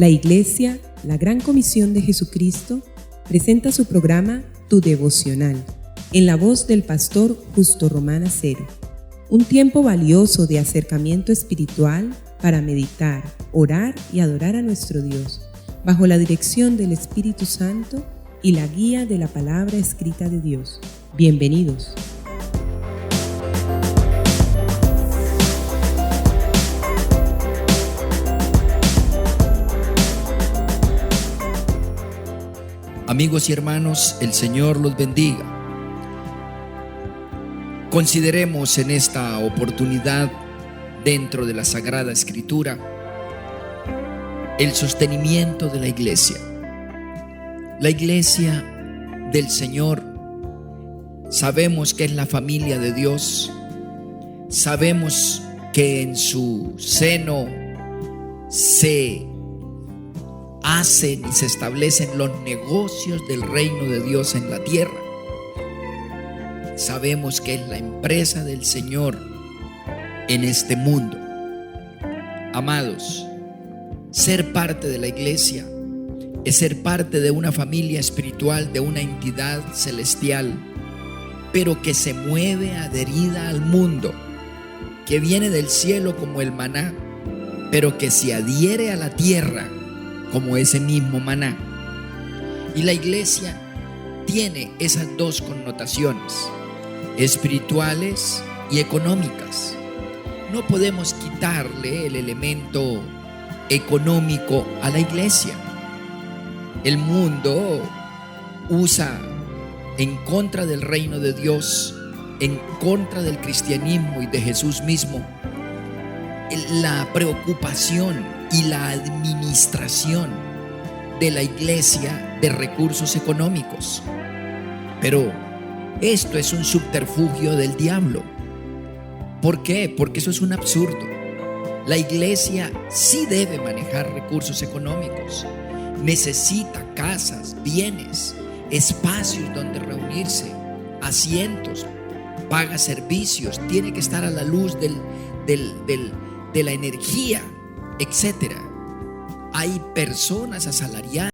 La Iglesia, la Gran Comisión de Jesucristo, presenta su programa Tu Devocional, en la voz del pastor Justo Román Acero. Un tiempo valioso de acercamiento espiritual para meditar, orar y adorar a nuestro Dios, bajo la dirección del Espíritu Santo y la guía de la palabra escrita de Dios. Bienvenidos. Amigos y hermanos, el Señor los bendiga. Consideremos en esta oportunidad, dentro de la Sagrada Escritura, el sostenimiento de la iglesia. La iglesia del Señor, sabemos que es la familia de Dios, sabemos que en su seno se hacen y se establecen los negocios del reino de Dios en la tierra. Sabemos que es la empresa del Señor en este mundo. Amados, ser parte de la iglesia es ser parte de una familia espiritual, de una entidad celestial, pero que se mueve adherida al mundo, que viene del cielo como el maná, pero que se adhiere a la tierra como ese mismo maná. Y la iglesia tiene esas dos connotaciones, espirituales y económicas. No podemos quitarle el elemento económico a la iglesia. El mundo usa en contra del reino de Dios, en contra del cristianismo y de Jesús mismo, la preocupación y la administración de la iglesia de recursos económicos. Pero esto es un subterfugio del diablo. ¿Por qué? Porque eso es un absurdo. La iglesia sí debe manejar recursos económicos. Necesita casas, bienes, espacios donde reunirse, asientos, paga servicios, tiene que estar a la luz de la energía, etcétera. Hay personas asalariadas.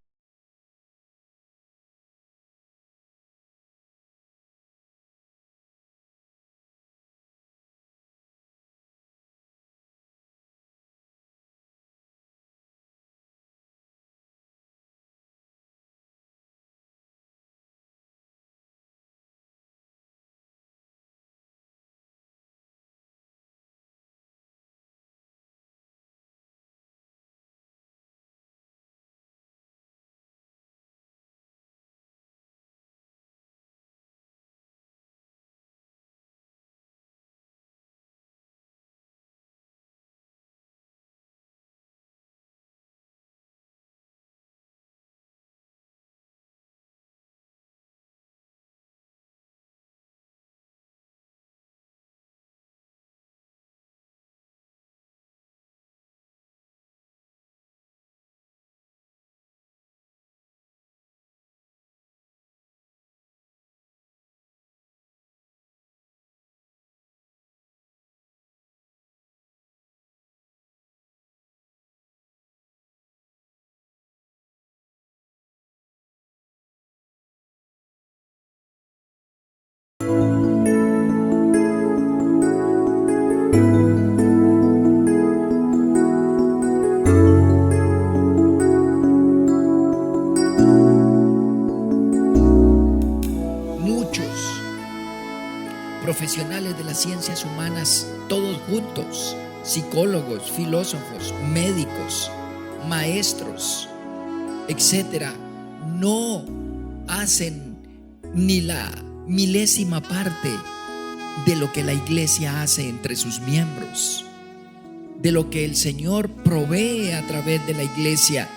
Profesionales de las ciencias humanas, todos juntos, psicólogos, filósofos, médicos, maestros, etcétera, no hacen ni la milésima parte de lo que la iglesia hace entre sus miembros, de lo que el Señor provee a través de la iglesia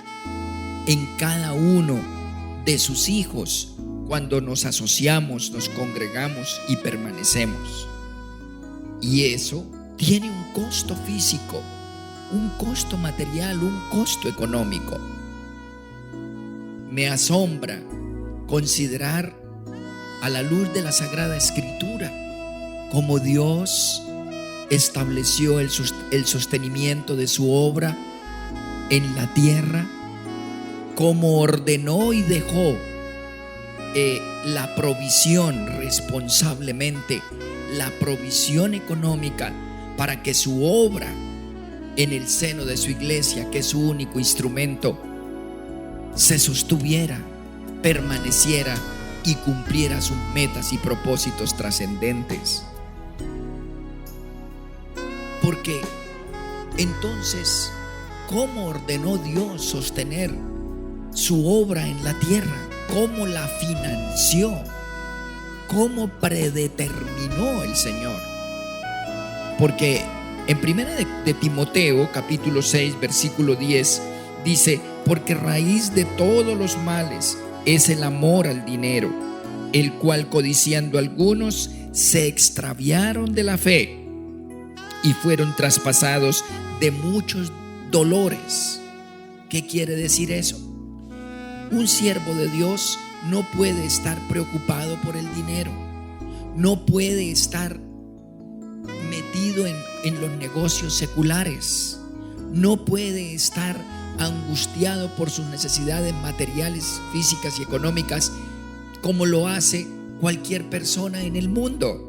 en cada uno de sus hijos, cuando nos asociamos, nos congregamos y permanecemos. Y eso tiene un costo físico, un costo material, un costo económico. Me asombra considerar, a la luz de la Sagrada Escritura, cómo Dios estableció el sostenimiento de su obra en la tierra como ordenó y dejó la provisión responsablemente, la provisión económica para que su obra en el seno de su iglesia, que es su único instrumento, se sostuviera, permaneciera y cumpliera sus metas y propósitos trascendentes. Porque entonces, ¿cómo ordenó Dios sostener su obra en la tierra? ¿Cómo la financió? ¿Cómo predeterminó el Señor? Porque en 1 de Timoteo, capítulo 6, versículo 10, dice: porque raíz de todos los males es el amor al dinero, el cual codiciando algunos se extraviaron de la fe y fueron traspasados de muchos dolores. ¿Qué quiere decir eso? Un siervo de Dios no puede estar preocupado por el dinero, no puede estar metido en los negocios seculares, no puede estar angustiado por sus necesidades materiales, físicas y económicas como lo hace cualquier persona en el mundo.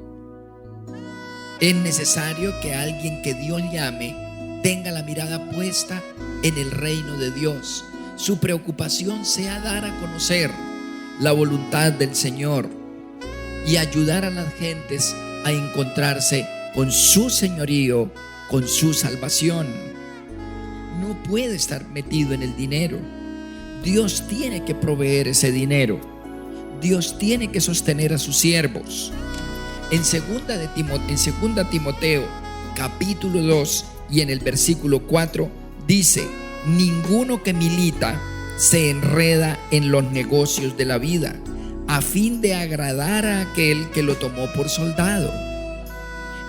Es necesario que alguien que Dios llame tenga la mirada puesta en el reino de Dios. Su preocupación sea dar a conocer la voluntad del Señor y ayudar a las gentes a encontrarse con su señorío, con su salvación. No puede estar metido en el dinero. Dios tiene que proveer ese dinero. Dios tiene que sostener a sus siervos. En 2 Timoteo, capítulo 2 y en el versículo 4 dice: ninguno que milita se enreda en los negocios de la vida, a fin de agradar a aquel que lo tomó por soldado.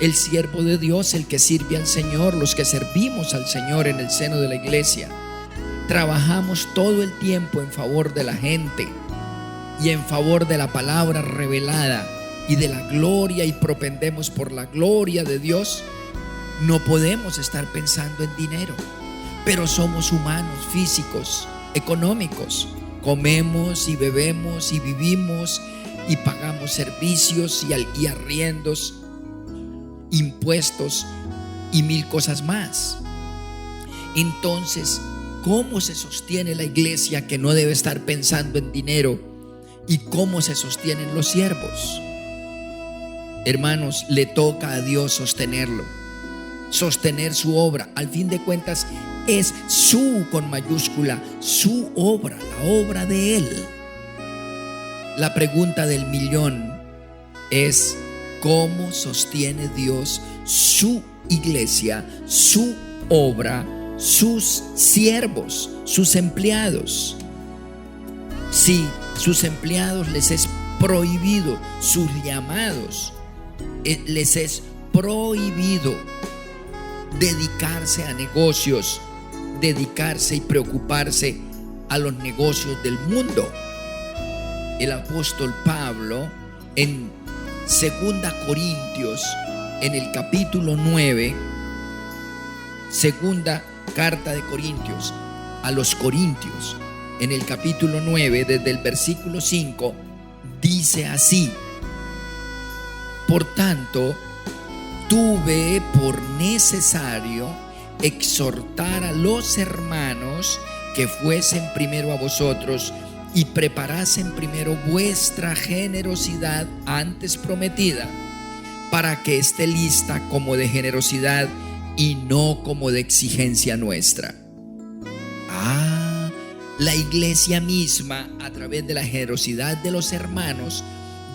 El siervo de Dios, el que sirve al Señor, los que servimos al Señor en el seno de la iglesia, trabajamos todo el tiempo en favor de la gente y en favor de la palabra revelada y de la gloria, y propendemos por la gloria de Dios. No podemos estar pensando en dinero, pero somos humanos, físicos, económicos. Comemos y bebemos y vivimos y pagamos servicios y arriendos, impuestos y mil cosas más. Entonces, ¿cómo se sostiene la iglesia que no debe estar pensando en dinero? ¿Y cómo se sostienen los siervos? Hermanos, le toca a Dios sostenerlo, sostener su obra. Al fin de cuentas, es su, con mayúscula, su obra, la obra de Él. La pregunta del millón es: ¿cómo sostiene Dios su iglesia, su obra, sus siervos, sus empleados? Si sus empleados les es prohibido, sus llamados les es prohibido dedicarse a negocios, dedicarse y preocuparse a los negocios del mundo. El apóstol Pablo en 2 Corintios, en el capítulo 9, segunda carta de Corintios a los Corintios, en el capítulo 9, desde el versículo 5, dice así: por tanto, tuve por necesario exhortar a los hermanos que fuesen primero a vosotros y preparasen primero vuestra generosidad antes prometida, para que esté lista como de generosidad y no como de exigencia nuestra. La iglesia misma, a través de la generosidad de los hermanos,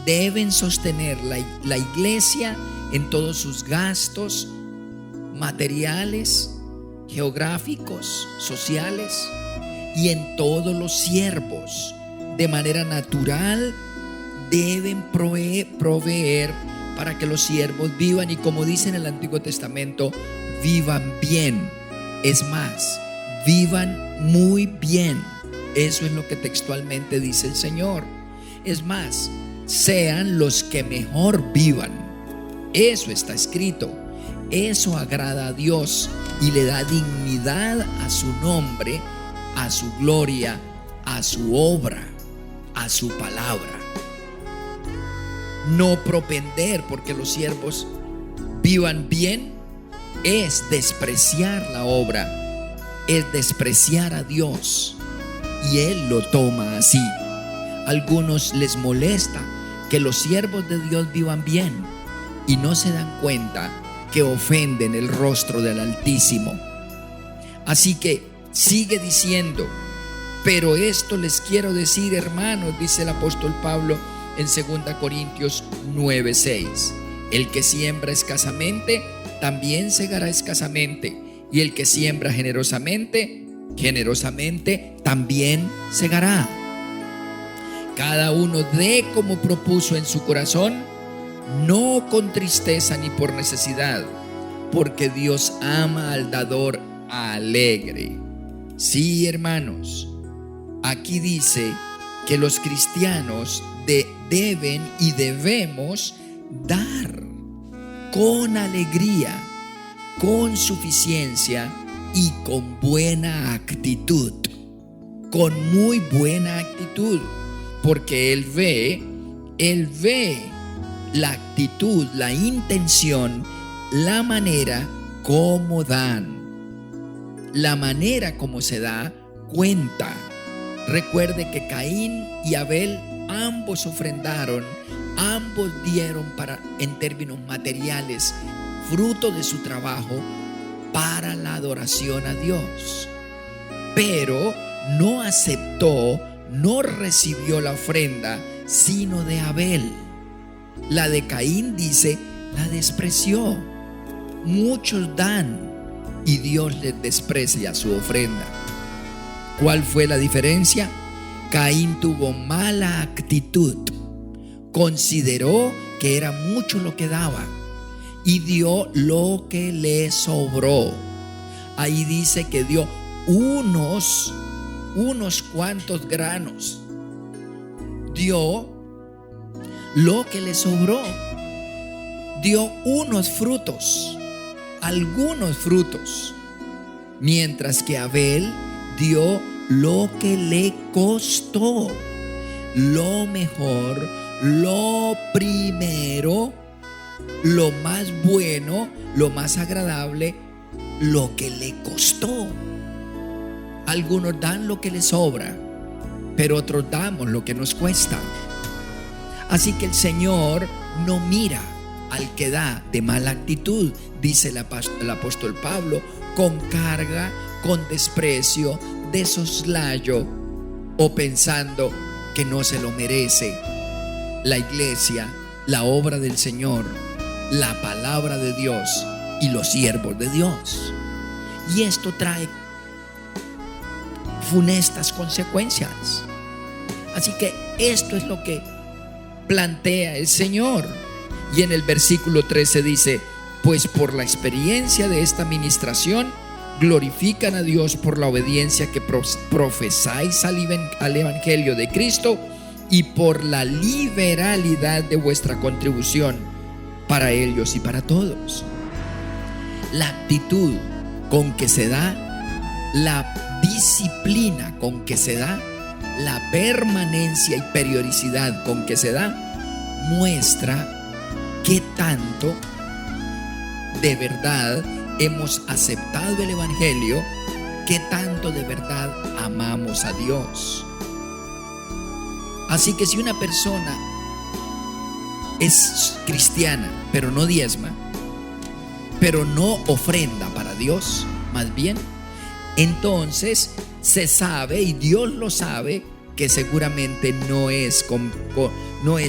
deben sostener la iglesia en todos sus gastos materiales, geográficos, sociales, y en todos los siervos. De manera natural deben proveer para que los siervos vivan, y como dice en el Antiguo Testamento, vivan bien. Es más, vivan muy bien. Eso es lo que textualmente dice el Señor. Es más, sean los que mejor vivan. Eso está escrito. Eso agrada a Dios y le da dignidad a su nombre, a su gloria, a su obra, a su palabra. No propender porque los siervos vivan bien es despreciar la obra, es despreciar a Dios, y Él lo toma así. A algunos les molesta que los siervos de Dios vivan bien y no se dan cuenta que ofenden el rostro del Altísimo. Así que sigue diciendo: pero esto les quiero decir, hermanos, dice el apóstol Pablo en 2 Corintios 9:6: el que siembra escasamente también segará escasamente, y el que siembra generosamente, generosamente también segará. Cada uno dé como propuso en su corazón, no con tristeza ni por necesidad, porque Dios ama al dador alegre. Sí, hermanos, aquí dice que los cristianos deben y debemos dar con alegría, con suficiencia y con buena actitud, con muy buena actitud, porque Él ve la actitud, la intención, la manera como dan, la manera como se da cuenta. Recuerde que Caín y Abel ambos ofrendaron, ambos dieron en términos materiales, fruto de su trabajo, para la adoración a Dios. Pero no aceptó, no recibió la ofrenda, sino de Abel. La de Caín, dice, la despreció. Muchos dan y Dios les desprecia su ofrenda. ¿Cuál fue la diferencia? Caín tuvo mala actitud, consideró que era mucho lo que daba y dio lo que le sobró. Ahí dice que dio unos cuantos granos, dio lo que le sobró, dio unos frutos, algunos frutos, mientras que Abel dio lo que le costó, lo mejor, lo primero, lo más bueno, lo más agradable, lo que le costó. Algunos dan lo que les sobra, pero otros damos lo que nos cuesta. Así que el Señor no mira al que da de mala actitud, dice el apóstol Pablo, con carga, con desprecio, de soslayo o pensando que no se lo merece. La iglesia, la obra del Señor, la palabra de Dios y los siervos de Dios. Y esto trae funestas consecuencias. Así que esto es lo que plantea el Señor. Y en el versículo 13 dice: pues por la experiencia de esta ministración glorifican a Dios por la obediencia que profesáis al evangelio de Cristo y por la liberalidad de vuestra contribución para ellos y para todos. La actitud con que se da, la disciplina con que se da, la permanencia y periodicidad con que se da, muestra qué tanto de verdad hemos aceptado el evangelio, qué tanto de verdad amamos a Dios. Así que si una persona es cristiana pero no diezma, pero no ofrenda para Dios, más bien, entonces se sabe, y Dios lo sabe, que seguramente no es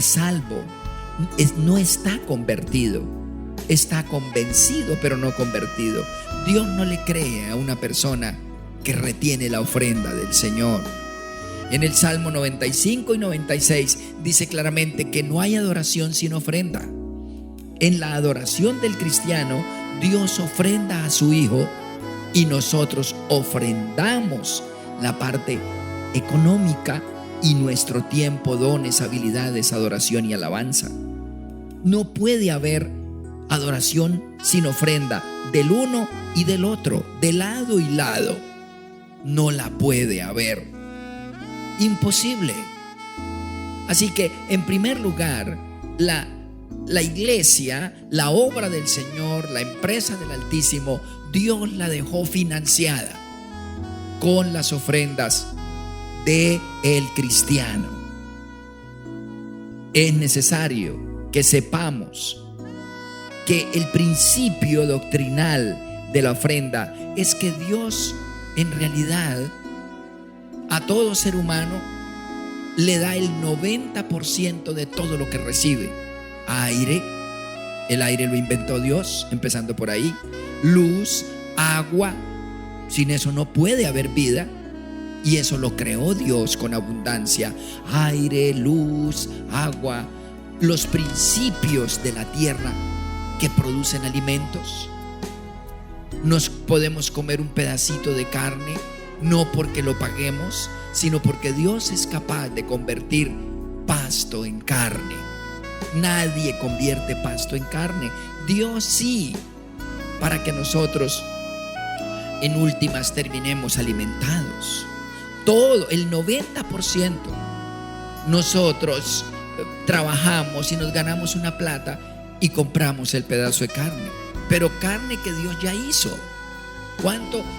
salvo, no está convertido. Está convencido pero no convertido. Dios no le cree a una persona que retiene la ofrenda del Señor. En el Salmo 95 y 96 dice claramente que no hay adoración sin ofrenda. En la adoración del cristiano, Dios ofrenda a su Hijo y nosotros ofrendamos la parte económica y nuestro tiempo, dones, habilidades, adoración y alabanza. No puede haber adoración sin ofrenda del uno y del otro, de lado y lado. No la puede haber. imposible. Así que, en primer lugar, la iglesia, la obra del Señor, la empresa del Altísimo, Dios la dejó financiada con las ofrendas del cristiano. Es necesario que sepamos que el principio doctrinal de la ofrenda es que Dios, en realidad, a todo ser humano le da el 90% de todo lo que recibe. Aire, el aire lo inventó Dios, empezando por ahí. Luz, agua, sin eso no puede haber vida, y eso lo creó Dios con abundancia. Aire, luz, agua, los principios de la tierra que producen alimentos. Nos podemos comer un pedacito de carne, no porque lo paguemos, sino porque Dios es capaz de convertir pasto en carne. Nadie convierte pasto en carne, Dios sí, para que nosotros en últimas terminemos alimentados. Todo, el 90%, nosotros trabajamos y nos ganamos una plata y compramos el pedazo de carne, pero carne que Dios ya hizo.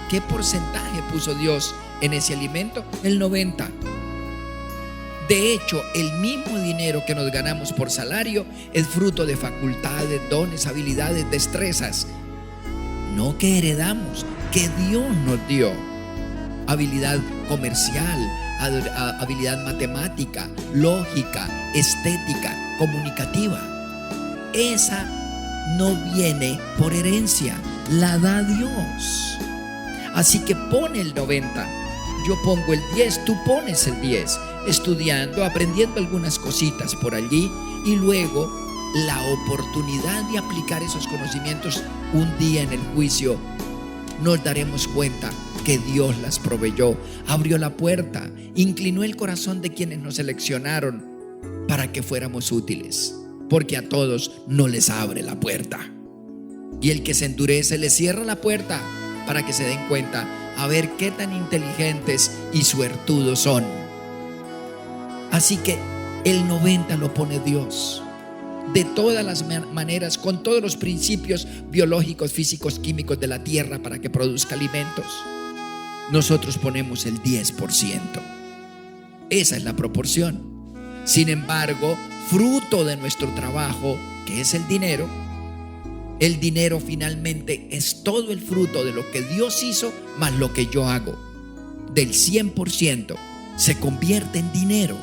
¿Qué porcentaje puso Dios en ese alimento? El 90%. De hecho, el mismo dinero que nos ganamos por salario es fruto de facultades, dones, habilidades, destrezas, no que heredamos, que Dios nos dio. Habilidad comercial, habilidad matemática, lógica, estética, comunicativa. Esa no viene por herencia, la da Dios. Así que pone el 90%, yo pongo el 10%, tú pones el 10%, estudiando, aprendiendo algunas cositas por allí, y luego la oportunidad de aplicar esos conocimientos un día en el juicio. Nos daremos cuenta que Dios las proveyó, abrió la puerta, inclinó el corazón de quienes nos seleccionaron para que fuéramos útiles, porque a todos no les abre la puerta, y el que se endurece le cierra la puerta para que se den cuenta a ver qué tan inteligentes y suertudos son. Así que el 90% lo pone Dios, de todas las maneras, con todos los principios biológicos, físicos, químicos de la tierra para que produzca alimentos. Nosotros ponemos el 10%. Esa es la proporción. Sin embargo, fruto de nuestro trabajo, que es el dinero finalmente es todo el fruto de lo que Dios hizo más lo que yo hago. Del 100% se convierte en dinero.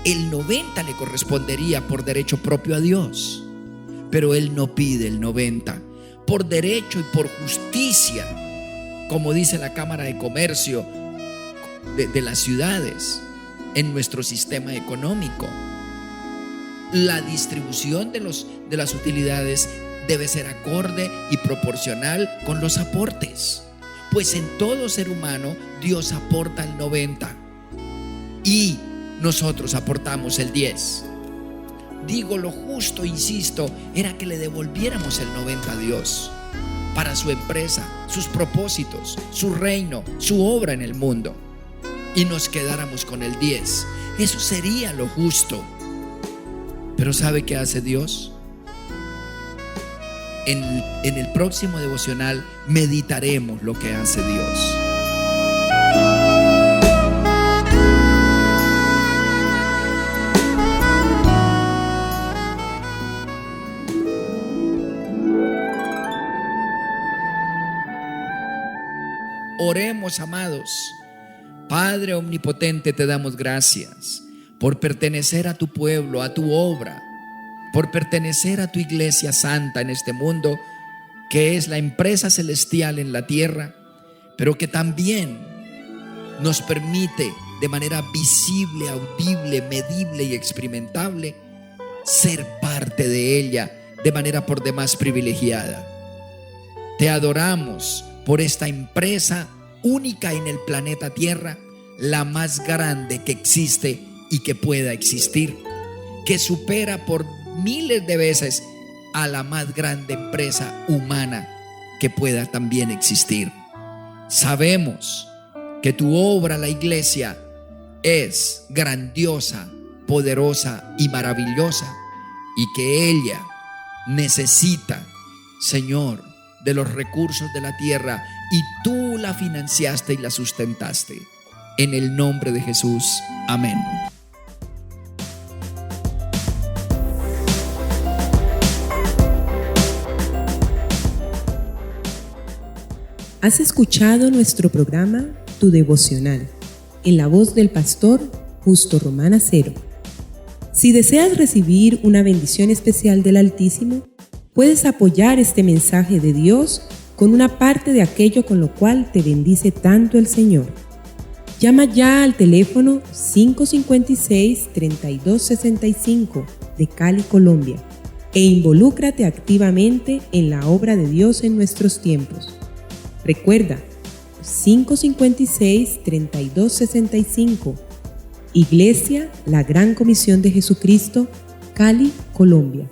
El 90% le correspondería por derecho propio a Dios, pero Él no pide el 90%. Por derecho y por justicia, como dice la Cámara de Comercio de las ciudades, en nuestro sistema económico, la distribución de las utilidades debe ser acorde y proporcional con los aportes, pues en todo ser humano Dios aporta el 90% y nosotros aportamos el 10%. Digo, lo justo, insisto, era que le devolviéramos el 90% a Dios para su empresa, sus propósitos, su reino, su obra en el mundo, y nos quedáramos con el 10%. Eso sería lo justo. Pero ¿sabe qué hace Dios? En el próximo devocional meditaremos lo que hace Dios. Oremos, amados. Padre omnipotente, te damos gracias por pertenecer a tu pueblo, a tu obra, por pertenecer a tu iglesia santa en este mundo, que es la empresa celestial en la tierra, pero que también nos permite de manera visible, audible, medible y experimentable ser parte de ella de manera por demás privilegiada. Te adoramos por esta empresa única en el planeta Tierra, la más grande que existe y que pueda existir, que supera por miles de veces a la más grande empresa humana que pueda también existir. Sabemos que tu obra, la iglesia, es grandiosa, poderosa y maravillosa, y que ella necesita, Señor, de los recursos de la tierra, y tú la financiaste y la sustentaste. En el nombre de Jesús. Amén. Has escuchado nuestro programa Tu Devocional, en la voz del pastor Justo Román Acero. Si deseas recibir una bendición especial del Altísimo, puedes apoyar este mensaje de Dios con una parte de aquello con lo cual te bendice tanto el Señor. Llama ya al teléfono 556-3265 de Cali, Colombia, e involúcrate activamente en la obra de Dios en nuestros tiempos. Recuerda, 556-3265, Iglesia La Gran Comisión de Jesucristo, Cali, Colombia.